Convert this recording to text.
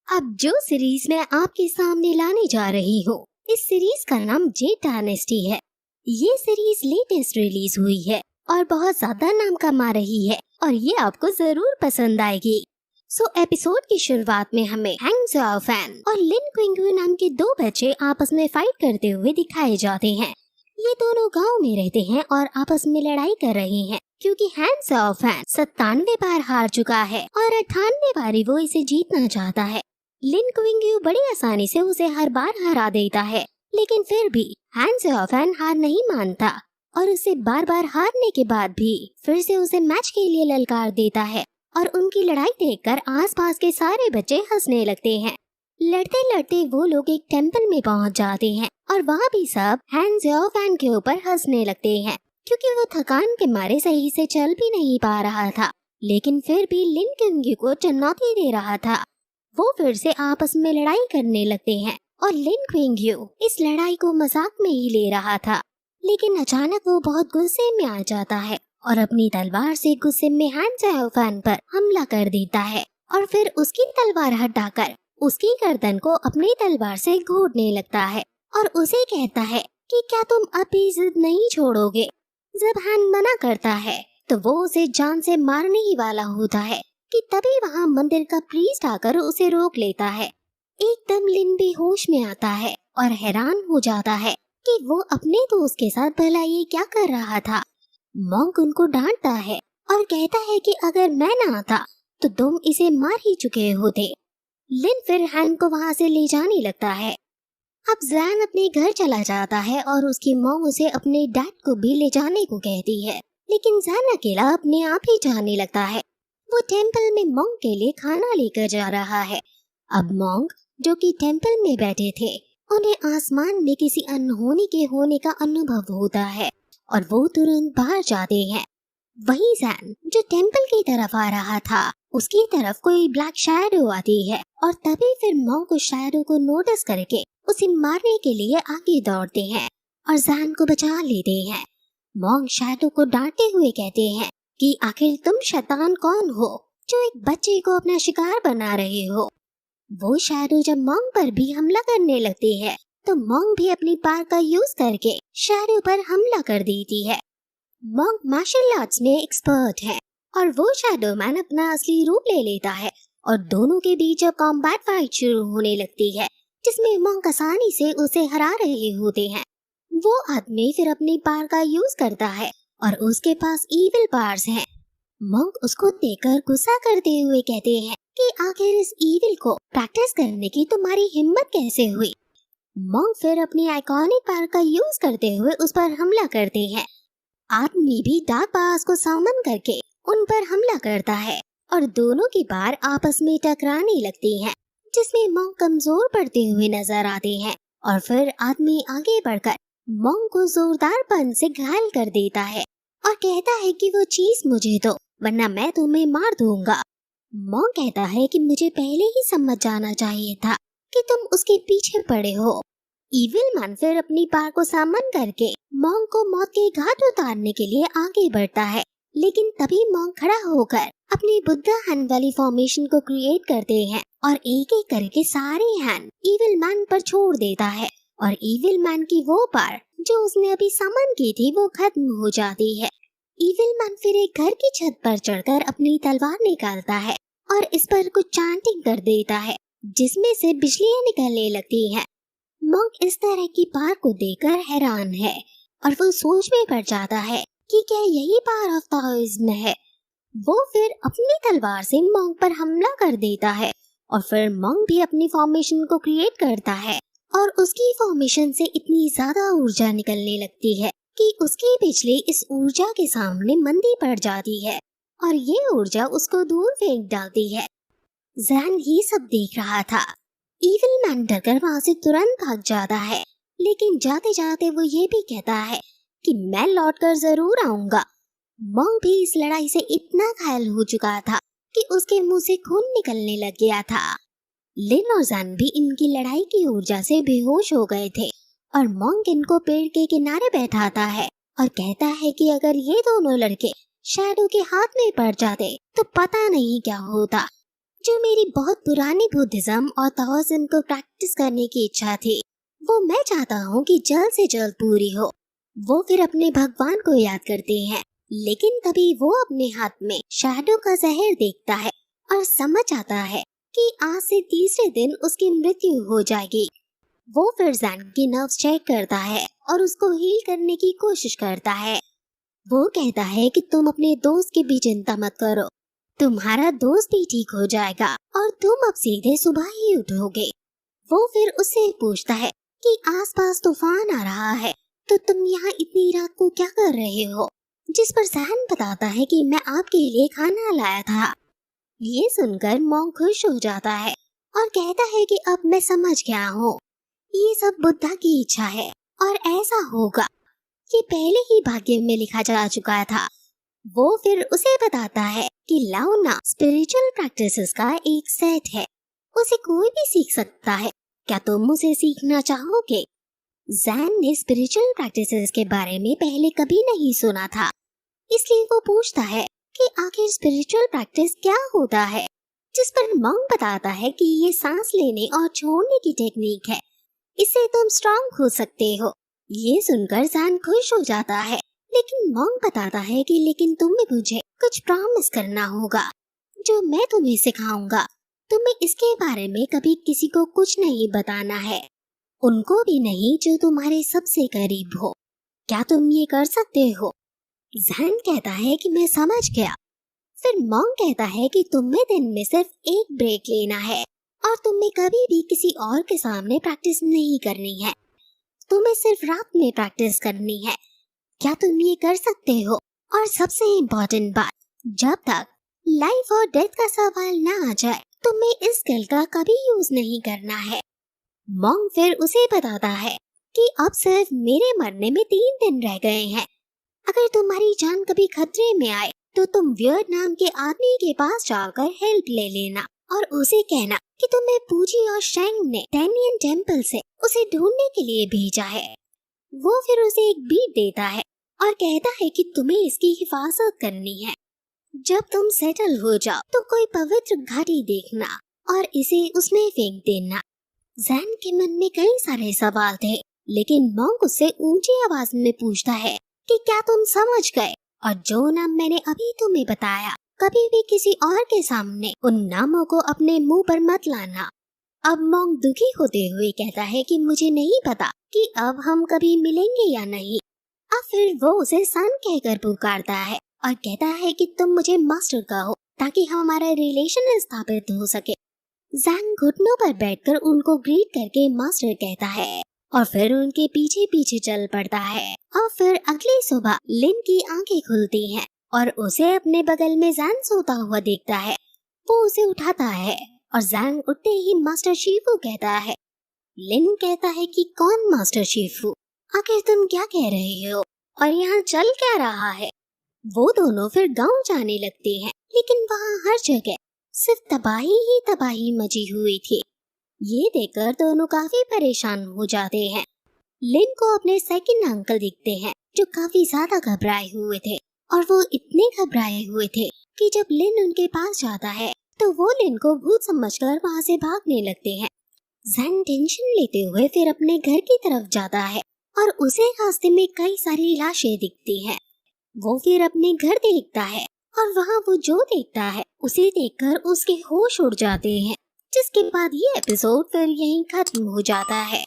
अब जो सीरीज मैं आपके सामने लाने जा रही हूँ, इस सीरीज का नाम जेड डायनेस्टी है। ये सीरीज लेटेस्ट रिलीज हुई है और बहुत ज्यादा नाम कमा रही है और ये आपको जरूर पसंद आएगी। एपिसोड की शुरुआत में हमें हैंग ज़ाओ फैन और लिन क्विंगू नाम के दो बच्चे आपस में फाइट करते हुए दिखाए जाते हैं। ये दोनों गांव में रहते हैं और आपस में लड़ाई कर रहे हैं क्योंकि हैंग ज़ाओ फैन 97 बार हार चुका है और 98 बारी वो इसे जीतना चाहता है। लिन क्विंगू बड़ी आसानी से उसे हर बार हरा देता है, लेकिन फिर भी हैंग ज़ाओ फैन हार नहीं मानता और उसे बार बार हारने के बाद भी फिर से उसे मैच के लिए ललकार देता है और उनकी लड़ाई देखकर आसपास के सारे बच्चे हंसने लगते हैं। लड़ते लड़ते वो लोग एक टेंपल में पहुंच जाते हैं और वहाँ भी सब हैंग ज़ाओ फैन के ऊपर हंसने लगते हैं क्योंकि वो थकान के मारे सही से चल भी नहीं पा रहा था, लेकिन फिर भी लिन क्विंगू को चुनौती दे रहा था। वो फिर से आपस में लड़ाई करने लगते हैं और लिन क्विंगू इस लड़ाई को मजाक में ही ले रहा था, लेकिन अचानक वो बहुत गुस्से में आ जाता है और अपनी तलवार से गुस्से में हैंग ज़ाओ फैन पर हमला कर देता है और फिर उसकी तलवार हटाकर उसकी गर्दन को अपनी तलवार से घोटने लगता है और उसे कहता है कि क्या तुम अब भी जिद नहीं छोड़ोगे। जब हैंग मना करता है तो वो उसे जान से मारने ही वाला होता है कि तभी वहाँ मंदिर का प्रीस्ट आकर उसे रोक लेता है। एकदम लिन भी होश में आता है और हैरान हो जाता है कि वो अपने दोस्त के साथ भला ये क्या कर रहा था। मॉन्क उनको डांटता है और कहता है कि अगर मैं ना आता तो तुम इसे मार ही चुके होते। लिन फिर हैंग को वहाँ से ले जाने लगता है। अब ज़ैन अपने घर चला जाता है और उसकी मॉम उसे अपने डैड को भी ले जाने को कहती है, लेकिन ज़ैन अकेला अपने आप ही जाने लगता है। वो टेंपल में मॉन्क के लिए खाना लेकर जा रहा है। अब मॉन्क जो कि टेंपल में बैठे थे, उन्हें आसमान में किसी अनहोनी के होने का अनुभव होता है और वो तुरंत बाहर जाते हैं। वहीं ज़ैन जो टेंपल की तरफ आ रहा था, उसकी तरफ कोई ब्लैक शैडो आती है और तभी फिर मॉन्क उस शैडो को नोटिस करके उसे मारने के लिए आगे दौड़ते हैं और ज़ैन को बचा लेते हैं। मॉन्क शैडो को डांटते हुए कहते हैं कि आखिर तुम शैतान कौन हो जो एक बच्चे को अपना शिकार बना रहे हो। वो शैडो जब मॉन्क पर भी हमला करने लगती है तो मॉन्क भी अपनी पावर का यूज करके शैडो पर हमला कर देती है। मॉन्क मार्शल आर्ट्स में एक्सपर्ट है और वो शैडो मैन अपना असली रूप ले लेता है और दोनों के बीच कॉम्बैट फाइट शुरू होने लगती है, जिसमें मॉन्क आसानी से उसे हरा रहे होते हैं। वो आदमी फिर अपनी पावर का यूज करता है और उसके पास इविल पावर्स हैं। मॉन्क उसको देखकर गुस्सा करते हुए कहते हैं कि आखिर इस इविल को प्रैक्टिस करने की तुम्हारी हिम्मत कैसे हुई। मॉन्क फिर अपनी आइकॉनिक पावर का यूज करते हुए उस पर हमला करते हैं। आदमी भी डार्क पावर्स को सामन करके उन पर हमला करता है और दोनों की पावर आपस में टकराने लगती हैं, जिसमें मॉन्क कमजोर पड़ते हुए नजर आते हैं और फिर आदमी आगे बढ़कर मॉन्क को जोरदार पन से घायल कर देता है और कहता है कि वो चीज मुझे दो वरना मैं तुम्हें मार दूंगा। मॉन्क कहता है कि मुझे पहले ही समझ जाना चाहिए था कि तुम उसके पीछे पड़े हो। इविल मैन फिर अपनी पावर को सामन करके मॉन्क को मौत के घाट उतारने के लिए आगे बढ़ता है, लेकिन तभी मॉन्क खड़ा होकर अपनी बुद्धा हैंड वाली फॉर्मेशन को क्रिएट करते हैं और एक एक करके सारे हैंड इविल मैन पर छोड़ देता है और इविल मैन की वो पावर जो उसने अभी समन की थी वो खत्म हो जाती है। इविल मैन फिर एक घर की छत पर चढ़कर अपनी तलवार निकालता है और इस पर कुछ चांटिंग कर देता है, जिसमें से बिजलियां निकलने लगती हैं। मॉन्क इस तरह की पावर को देखकर हैरान है और वो सोच में पड़ जाता है कि क्या यही पावर ऑफ ताओइज्म है। वो फिर अपनी तलवार से मॉन्क पर हमला कर देता है और फिर मॉन्क भी अपनी फॉर्मेशन को क्रिएट करता है और उसकी फॉर्मेशन से इतनी ज्यादा ऊर्जा निकलने लगती है कि उसकी बिजली इस ऊर्जा के सामने मंदी पड़ जाती है और ये ऊर्जा उसको दूर फेंक डालती है। ज़ैन ये सब देख रहा था। इविल मैन डरकर वहाँ से तुरंत भाग जाता है, लेकिन जाते जाते वो ये भी कहता है कि मैं लौटकर जरूर आऊंगा। मॉन्क भी इस लड़ाई से इतना घायल हो चुका था कि उसके मुंह से खून निकलने लग गया था। लिन और ज़ैन भी इनकी लड़ाई की ऊर्जा से बेहोश हो गए थे और मॉन्क इनको पेड़ के किनारे बैठाता है और कहता है कि अगर ये दोनों लड़के शैडो के हाथ में पड़ जाते तो पता नहीं क्या होता। जो मेरी बहुत पुरानी बुद्धिज्म और ताओइज्म को प्रैक्टिस करने की इच्छा थी, वो मैं चाहता हूँ कि जल्द से जल्द पूरी हो। वो फिर अपने भगवान को याद करते हैं, लेकिन तभी वो अपने हाथ में शैडो का जहर देखता है और समझ आता है कि आज से तीसरे दिन उसकी मृत्यु हो जाएगी। वो फिर जैन की नर्व्स चेक करता है और उसको हील करने की कोशिश करता है। वो कहता है कि तुम अपने दोस्त की भी चिंता मत करो, तुम्हारा दोस्त भी ठीक हो जाएगा और तुम अब सीधे सुबह ही उठोगे। वो फिर उससे पूछता है कि आसपास तूफान आ रहा है, तो तुम यहाँ इतनी रात को क्या कर रहे हो? जिस पर जैन बताता है कि मैं आपके लिए खाना लाया था। ये सुनकर मॉन्क खुश हो जाता है और कहता है कि अब मैं समझ गया हूँ, ये सब बुद्धा की इच्छा है और ऐसा होगा। ये पहले ही भाग्य में लिखा जा चुका था। वो फिर उसे बताता है कि लाओना स्पिरिचुअल प्रैक्टिसेस का एक सेट है, उसे कोई भी सीख सकता है। क्या तुम उसे सीखना चाहोगे? जैन ने स्पिरिचुअल प्रैक्टिसेस के बारे में पहले कभी नहीं सुना था, इसलिए वो पूछता है कि आखिर स्पिरिचुअल प्रैक्टिस क्या होता है, जिस पर मॉन्क बताता है कि ये सांस लेने और छोड़ने की टेक्निक है, इससे तुम स्ट्रांग हो सकते हो। ये सुनकर जैन खुश हो जाता है, लेकिन मॉन्क बताता है कि लेकिन तुम्हें मुझे कुछ प्रॉमिस करना होगा। जो मैं तुम्हें सिखाऊंगा, तुम्हें इसके बारे में कभी किसी को कुछ नहीं बताना है, उनको भी नहीं जो तुम्हारे सबसे करीब हो। क्या तुम ये कर सकते हो? जैन कहता है कि मैं समझ गया। फिर मॉन्क कहता है कि तुम्हें दिन में सिर्फ एक ब्रेक लेना है और तुम्हें कभी भी किसी और के सामने प्रैक्टिस नहीं करनी है, तुम्हें सिर्फ रात में प्रैक्टिस करनी है। क्या तुम ये कर सकते हो? और सबसे इम्पोर्टेंट बात, जब तक लाइफ और डेथ का सवाल न आ जाए, तुम्हें इस स्किल का कभी यूज नहीं करना है। मॉन्क फिर उसे बताता है कि अब सिर्फ मेरे मरने में 3 दिन रह गए हैं। अगर तुम्हारी जान कभी खतरे में आए तो तुम वियर्ड नाम के आदमी के पास जाकर हेल्प ले लेना और उसे कहना कि तुम्हें पूजी और शेंग ने टैनियन टेम्पल से उसे ढूंढने के लिए भेजा है। वो फिर उसे एक बीट देता है और कहता है कि तुम्हें इसकी हिफाजत करनी है। जब तुम सेटल हो जाओ तो कोई पवित्र घाटी देखना और इसे उसमें फेंक देना। जैन के मन में कई सारे सवाल थे, लेकिन मॉन्क उससे ऊंची आवाज में पूछता है कि क्या तुम समझ गए? और जो नाम मैंने अभी तुम्हें बताया, कभी भी किसी और के सामने उन नामों को अपने मुंह पर मत लाना। अब मॉन्क दुखी होते हुए कहता है कि मुझे नहीं पता कि अब हम कभी मिलेंगे या नहीं। अब फिर वो उसे सन कहकर पुकारता है और कहता है कि तुम मुझे मास्टर कहो ताकि हमारा रिलेशन स्थापित हो सके। जैन घुटनों पर बैठकर उनको ग्रीट करके मास्टर कहता है और फिर उनके पीछे पीछे चल पड़ता है। और फिर अगली सुबह लिन की आंखें खुलती हैं और उसे अपने बगल में जैन सोता हुआ देखता है। वो उसे उठाता है और जैन उठते ही मास्टर शिफू कहता है। लिन कहता है कि कौन मास्टर शिफू? आखिर तुम क्या कह रहे हो और यहाँ चल क्या रहा है? वो दोनों फिर गांव जाने लगते हैं, लेकिन वहाँ हर जगह सिर्फ तबाही ही तबाही मची हुई थी। ये देखकर दोनों काफी परेशान हो जाते हैं। लिन को अपने सेकंड अंकल दिखते हैं जो काफी ज्यादा घबराए हुए थे, और वो इतने घबराए हुए थे कि जब लिन उनके पास जाता है तो वो लिन को भूत समझकर वहाँ से भागने लगते हैं। जैन टेंशन लेते हुए फिर अपने घर की तरफ जाता है और उसे रास्ते में कई सारी लाशें दिखती हैं। वो फिर अपने घर देखता है और वहाँ वो जो देखता है उसे देखकर उसके होश उड़ जाते हैं, जिसके बाद ये एपिसोड फिर यहीं खत्म हो जाता है।